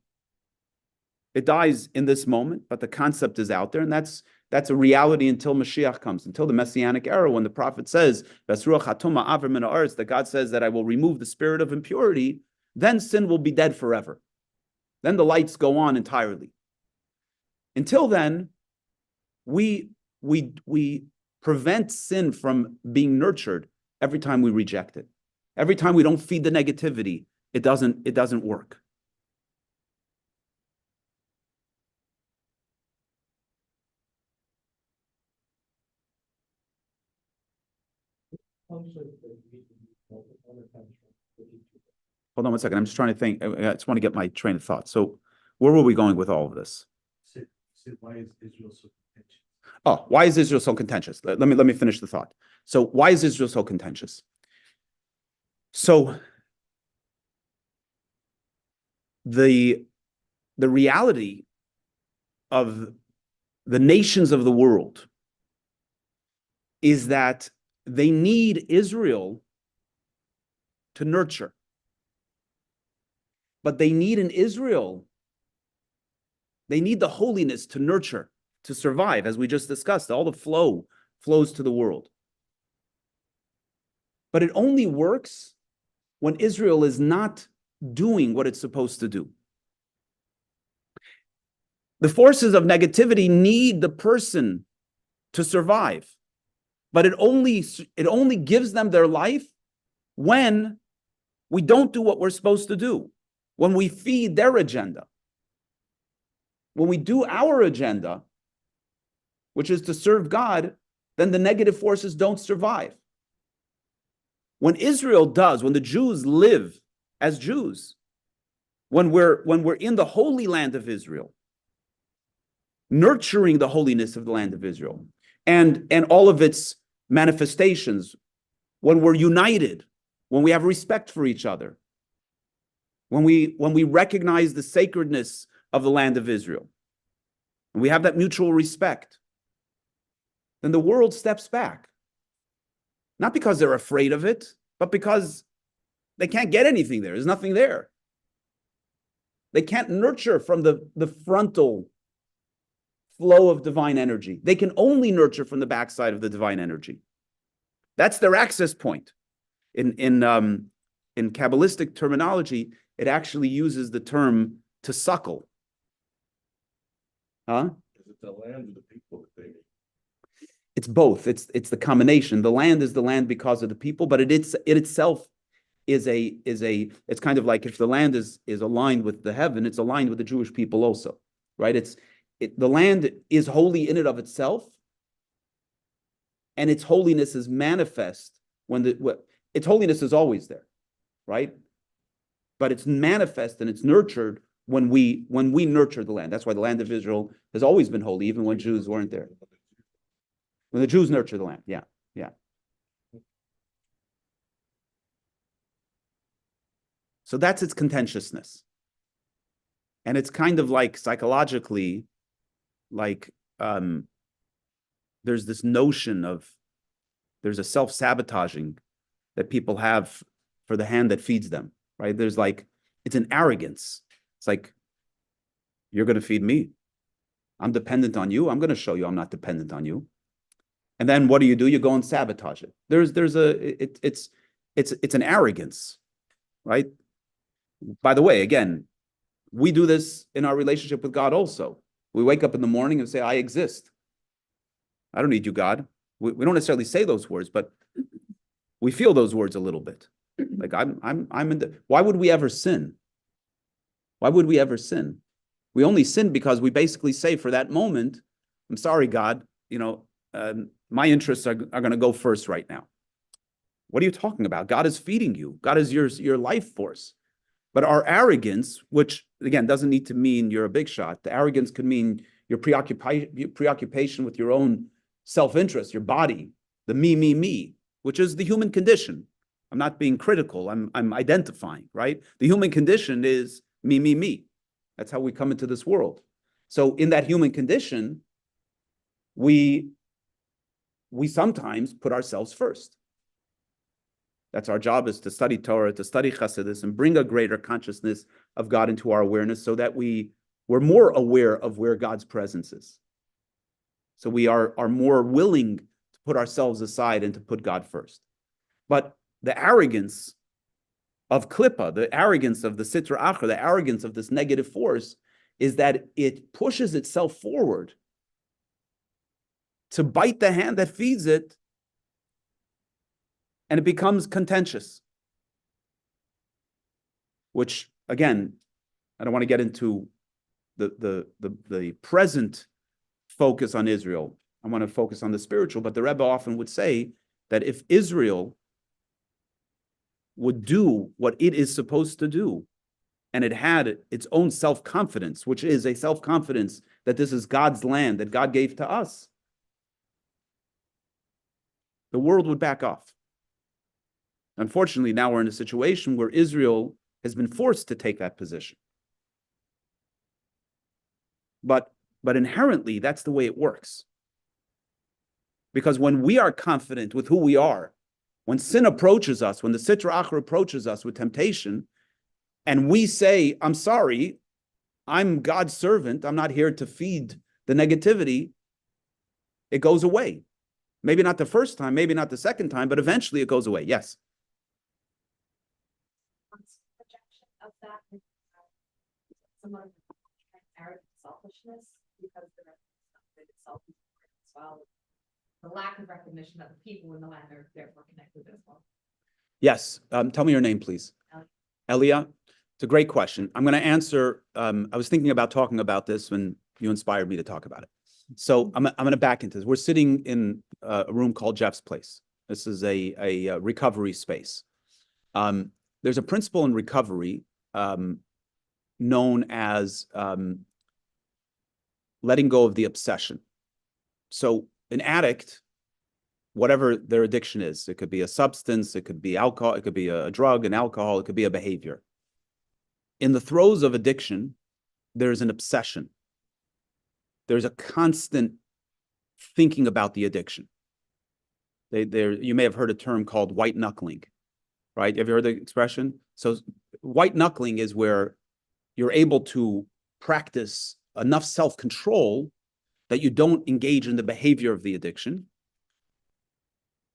It dies in this moment, but the concept is out there, and that's a reality until Mashiach comes, until the Messianic era, when the prophet says, that God says that I will remove the spirit of impurity, then sin will be dead forever. Then the lights go on entirely. Until then, we prevent sin from being nurtured every time we reject it. Every time we don't feed the negativity, it doesn't work. Also, Hold on one second. I'm just trying to think. I just want to get my train of thought. So where were we going with all of this? Why is Israel so contentious? Oh, why is Israel so contentious? Let me finish the thought. So why is Israel so contentious? So the reality of the nations of the world is that they need Israel to nurture. But they need in Israel, they need the holiness to nurture, to survive, as we just discussed. All the flows to the world. But it only works when Israel is not doing what it's supposed to do. The forces of negativity need the person to survive, but it only gives them their life when we don't do what we're supposed to do, when we feed their agenda. When we do our agenda, which is to serve God, then the negative forces don't survive. When Israel does, when the Jews live as Jews, when we're in the holy land of Israel, nurturing the holiness of the land of Israel and all of its manifestations, when we're united, when we have respect for each other, when we recognize the sacredness of the land of Israel, and we have that mutual respect, then the world steps back. Not because they're afraid of it, but because they can't get anything there. There's nothing there. They can't nurture from the frontal flow of divine energy. They can only nurture from the backside of the divine energy. That's their access point. In in Kabbalistic terminology, it actually uses the term to suckle. Huh? Is it the land or the people that they? It's both. It's the combination. The land is the land because of the people, but it itself is it's kind of like if the land is aligned with the heaven, it's aligned with the Jewish people also, right? The land is holy in and of itself, and its holiness is manifest its holiness is always there, right? But it's manifest and it's nurtured when we nurture the land. That's why the land of Israel has always been holy, even when Jews weren't there. When the Jews nurture the land, yeah. So that's its contentiousness. And it's kind of like psychologically, like there's this notion of, there's a self-sabotaging that people have for the hand that feeds them, right? There's like, it's an arrogance. It's like, you're going to feed me. I'm dependent on you. I'm going to show you I'm not dependent on you. And then what do? You go and sabotage it. It's an arrogance, right? By the way, again, we do this in our relationship with God also. We wake up in the morning and say, I exist. I don't need you, God. We don't necessarily say those words, but we feel those words a little bit. Like I'm in the, why would we ever sin? Why would we ever sin? We only sin because we basically say for that moment, I'm sorry, God, my interests are going to go first right now. What are you talking about? God is feeding you. God is your life force. But our arrogance, which again doesn't need to mean you're a big shot. The arrogance could mean your preoccupation with your own self-interest, your body, the me, which is the human condition. I'm not being critical. I'm identifying, right? The human condition is me. That's how we come into this world. So in that human condition, we sometimes put ourselves first. That's our job, is to study Torah, to study Chassidus, and bring a greater consciousness of God into our awareness so that we're more aware of where God's presence is. So we are more willing to put ourselves aside and to put God first. But the arrogance of Klippa, the arrogance of the Sitra Achra, the arrogance of this negative force, is that it pushes itself forward to bite the hand that feeds it, and it becomes contentious. Which, again, I don't want to get into the present focus on Israel. I want to focus on the spiritual, but the Rebbe often would say that if Israel would do what it is supposed to do, and it had its own self-confidence, which is a self-confidence that this is God's land that God gave to us, the world would back off. Unfortunately, now we're in a situation where Israel has been forced to take that position. But inherently, that's the way it works. Because when we are confident with who we are, when sin approaches us, when the Sitra Achra approaches us with temptation, and we say, I'm sorry, I'm God's servant, I'm not here to feed the negativity, it goes away. Maybe not the first time, maybe not the second time, but eventually it goes away. Yes? Projection of that is somewhat of arrogant selfishness, because the recognition of itself is important as well. The lack of recognition that the people in the land are therefore connected as well. Yes. Tell me your name, please. Elia. It's a great question. I'm going to answer. I was thinking about talking about this when you inspired me to talk about it. So I'm going to back into this. We're sitting in a room called Jeff's Place. This is a recovery space. There's a principle in recovery known as letting go of the obsession. So an addict, whatever their addiction is, it could be a substance, it could be alcohol, it could be a drug, an alcohol, it could be a behavior. In the throes of addiction, there's an obsession. There's a constant thinking about the addiction. You may have heard a term called white knuckling, right? Have you heard the expression? So white knuckling is where you're able to practice enough self-control that you don't engage in the behavior of the addiction.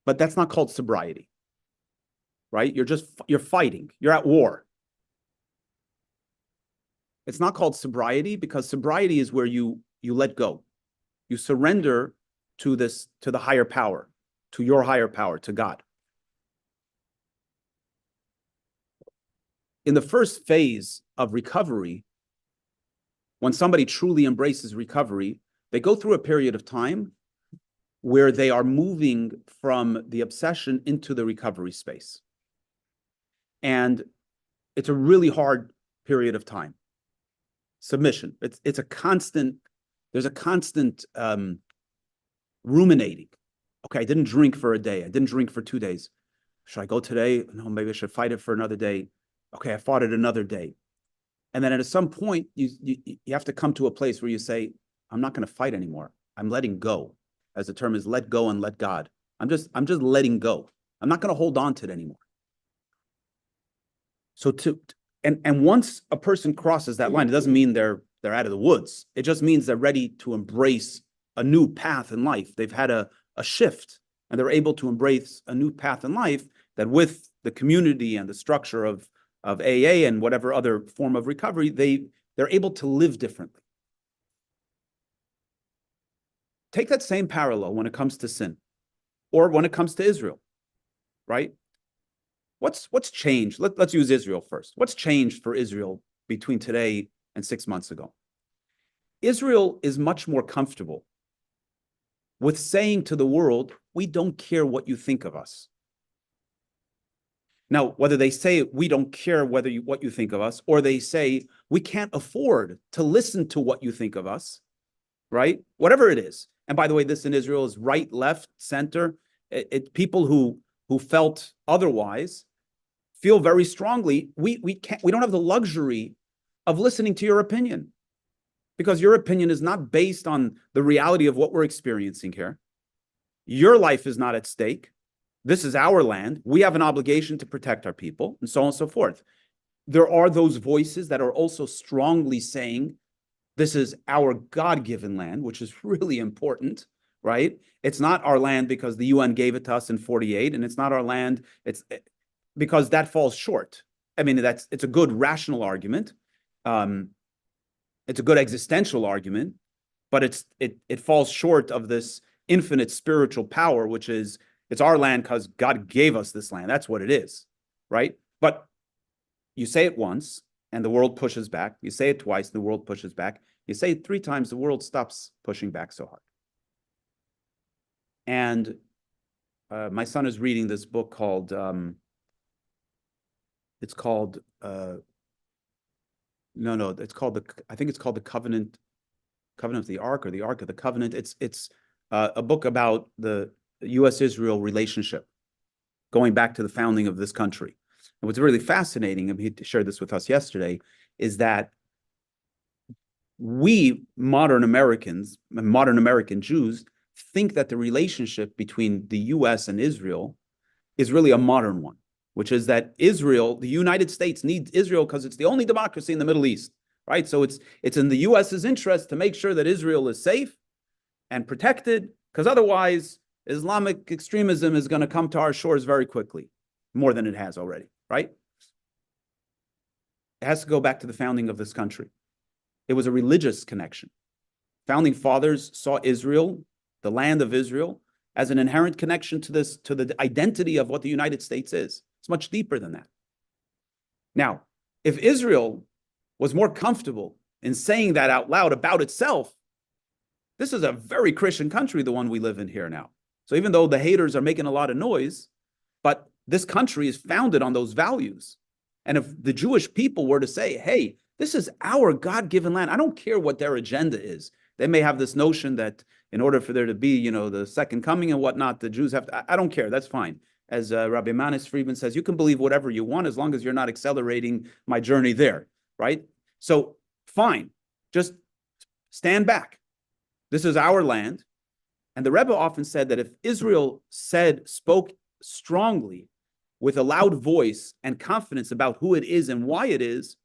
But that's not called sobriety. right? You're fighting. You're at war. It's not called sobriety because sobriety is where you let go. You surrender to the higher power, to your higher power, to God. In the first phase of recovery, when somebody truly embraces recovery, they go through a period of time where they are moving from the obsession into the recovery space. And it's a really hard period of time. Submission. It's a constant, there's a constant ruminating. Okay, I didn't drink for a day. I didn't drink for 2 days. Should I go today? No, maybe I should fight it for another day. Okay, I fought it another day. And then at some point, you have to come to a place where you say, I'm not going to fight anymore. I'm letting go. As the term is, let go and let God. I'm just letting go. I'm not going to hold on to it anymore. So and once a person crosses that line, it doesn't mean they're out of the woods. It just means they're ready to embrace a new path in life. They've had a shift, and they're able to embrace a new path in life that with the community and the structure of AA and whatever other form of recovery, they're able to live differently. Take that same parallel when it comes to sin or when it comes to Israel, right? What's changed? Let's use Israel first. What's changed for Israel between today and 6 months ago? Israel is much more comfortable with saying to the world, we don't care what you think of us. Now, whether they say we don't care what you think of us, or they say we can't afford to listen to what you think of us, right? Whatever it is. And by the way, this in Israel is right, left, center. People who felt otherwise feel very strongly, we don't have the luxury of listening to your opinion, because your opinion is not based on the reality of what we're experiencing here. Your life is not at stake. This is our land. We have an obligation to protect our people, and so on and so forth. There are those voices that are also strongly saying, this is our God-given land, which is really important, right? It's not our land because the UN gave it to us in 48, and it's not our land, it's because that falls short. I mean, it's a good rational argument. It's a good existential argument, but it falls short of this infinite spiritual power, which is, it's our land because God gave us this land. That's what it is, right? But you say it once, and the world pushes back. You say it twice, the world pushes back. You say it 3 times, the world stops pushing back so hard. And my son is reading this book called, I think it's called the Covenant of the Ark, or the Ark of the Covenant. It's a book about the U.S.-Israel relationship going back to the founding of this country. And what's really fascinating, and he shared this with us yesterday, is that we modern Americans, modern American Jews, think that the relationship between the U.S. and Israel is really a modern one, which is that Israel, the United States, needs Israel because it's the only democracy in the Middle East, right? So it's in the U.S.'s interest to make sure that Israel is safe and protected, because otherwise Islamic extremism is going to come to our shores very quickly, more than it has already, right? It has to go back to the founding of this country. It was a religious connection. Founding fathers saw Israel, the land of Israel, as an inherent connection to the identity of what the United States is. It's much deeper than that. Now, if Israel was more comfortable in saying that out loud about itself, this is a very Christian country, the one we live in here now. So even though the haters are making a lot of noise, but this country is founded on those values. And if the Jewish people were to say, hey, this is our God-given land, I don't care what their agenda is. They may have this notion that in order for there to be, the second coming and whatnot, the Jews have to, I don't care, that's fine. As Rabbi Manis Friedman says, you can believe whatever you want as long as you're not accelerating my journey there, right? So fine, just stand back. This is our land. And the Rebbe often said that if Israel spoke strongly with a loud voice and confidence about who it is and why it is,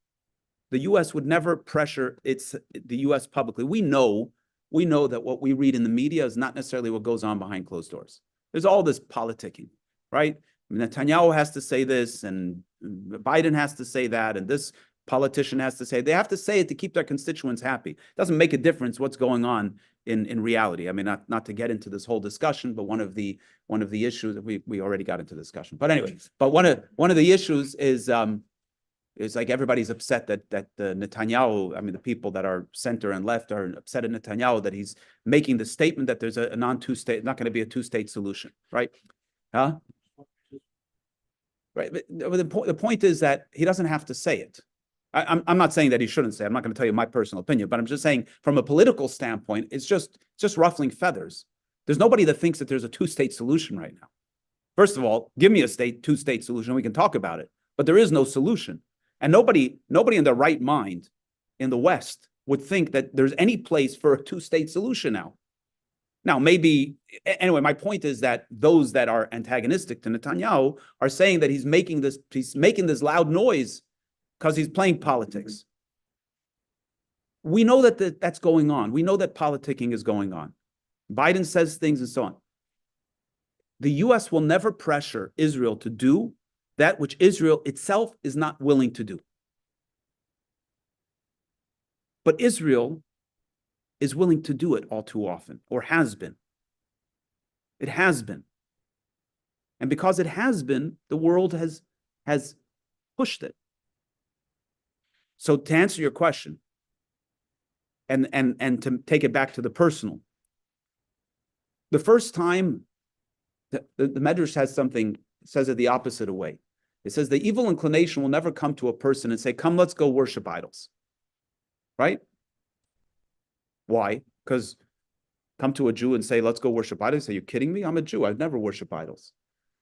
the U.S. would never pressure the U.S. publicly. We know that what we read in the media is not necessarily what goes on behind closed doors. There's all this politicking, right? Netanyahu has to say this, and Biden has to say that, and this politician has to say. They have to say it to keep their constituents happy. It doesn't make a difference what's going on in reality. I mean, not to get into this whole discussion, but one of the issues that we already got into discussion. But anyway, but one of the issues is like everybody's upset that Netanyahu, I mean, the people that are center and left are upset at Netanyahu that he's making the statement that there's a non-two-state, not going to be a two-state solution, right? Huh? Right. But the point is that he doesn't have to say it. I'm not saying that he shouldn't say it. I'm not going to tell you my personal opinion, but I'm just saying from a political standpoint, it's just ruffling feathers. There's nobody that thinks that there's a two-state solution right now. First of all, give me a two-state solution. We can talk about it, but there is no solution. And nobody in their right mind in the West would think that there's any place for a two-state solution now. Now, maybe, anyway, my point is that those that are antagonistic to Netanyahu are saying that he's making this loud noise because he's playing politics. We know that that's going on. We know that politicking is going on. Biden says things and so on. The U.S. will never pressure Israel to do that which Israel itself is not willing to do. But Israel is willing to do it all too often, or has been. It has been. And because it has been, the world has pushed it. So to answer your question, and to take it back to the personal, the first time the Medrash says it the opposite way. It says the evil inclination will never come to a person and say, come, let's go worship idols. Right? Why? Because come to a Jew and say, let's go worship idols. Say, are you kidding me? I'm a Jew. I've never worshiped idols.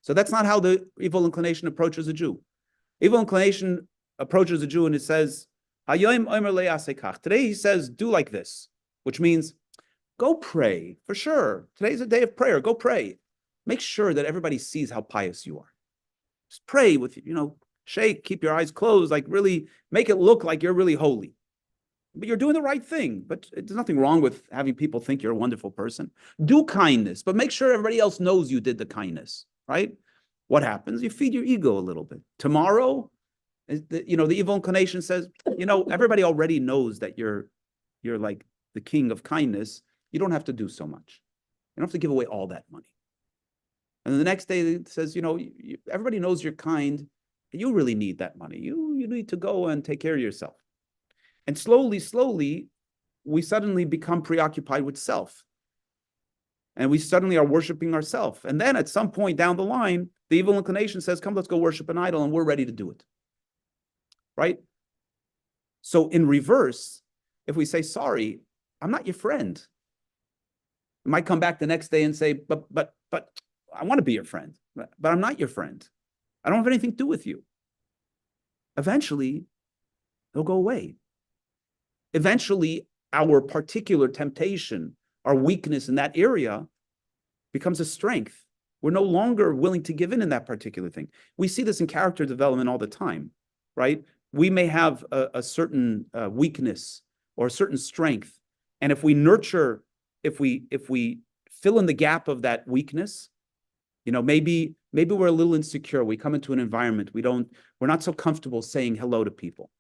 So that's not how the evil inclination approaches a Jew. Evil inclination approaches a Jew and it says, today he says, do like this, which means go pray for sure. Today's a day of prayer. Go pray. Make sure that everybody sees how pious you are. Just pray with, shake, keep your eyes closed, like really make it look like you're really holy. But you're doing the right thing. But there's nothing wrong with having people think you're a wonderful person. Do kindness, but make sure everybody else knows you did the kindness, right? What happens? You feed your ego a little bit. Tomorrow, the evil inclination says, everybody already knows that you're like the king of kindness. You don't have to do so much. You don't have to give away all that money. And then the next day it says, everybody knows you're kind. You really need that money. You need to go and take care of yourself. And slowly, we suddenly become preoccupied with self. And we suddenly are worshiping ourselves. And then at some point down the line, the evil inclination says, come, let's go worship an idol, and we're ready to do it. Right? So in reverse, if we say, sorry, I'm not your friend. I might come back the next day and say, but I want to be your friend, but I'm not your friend. I don't have anything to do with you. Eventually, they'll go away. Eventually, our particular temptation, our weakness in that area becomes a strength. We're no longer willing to give in that particular thing. We see this in character development all the time, right? We may have a certain weakness or a certain strength. And if we nurture, if we fill in the gap of that weakness, maybe we're a little insecure. We come into an environment, we're not so comfortable saying hello to people.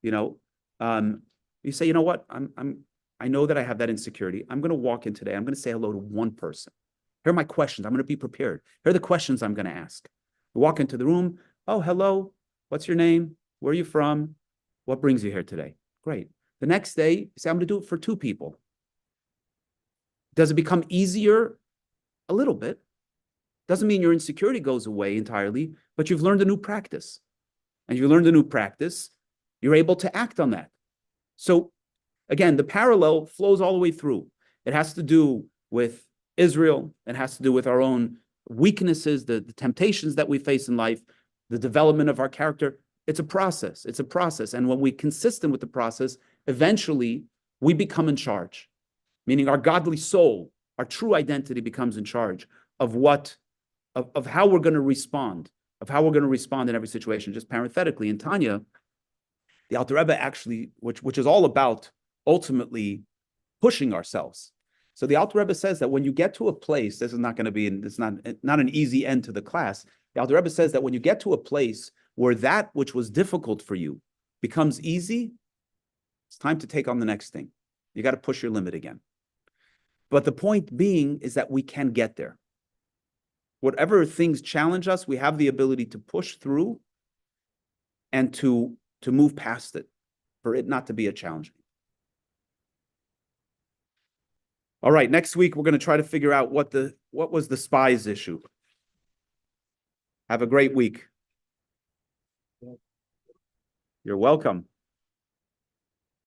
You say, you know what? I know that I have that insecurity. I'm going to walk in today. I'm going to say hello to one person. Here are my questions. I'm going to be prepared. Here are the questions I'm going to ask. We walk into the room. Oh, hello. What's your name? Where are you from? What brings you here today? Great. The next day, you say, I'm going to do it for two people. Does it become easier? A little bit. Doesn't mean your insecurity goes away entirely, but you've learned a new practice. And you learned a new practice, you're able to act on that. So again, the parallel flows all the way through. It has to do with Israel. It has to do with our own weaknesses, the temptations that we face in life, the development of our character. It's a process. It's a process. And when we're consistent with the process, eventually we become in charge, meaning our godly soul, our true identity becomes in charge of how we're going to respond, in every situation. Just parenthetically, in Tanya, the Alter Rebbe actually, which is all about ultimately pushing ourselves. So the Alter Rebbe says that when you get to a place, this is not going to be, it's not an easy end to the class. The Alter Rebbe says that when you get to a place where that which was difficult for you becomes easy, it's time to take on the next thing. You got to push your limit again. But the point being is that we can get there. Whatever things challenge us, we have the ability to push through and to move past it, for it not to be a challenge. All right, next week we're going to try to figure out what was the spies issue. Have a great week. You're welcome.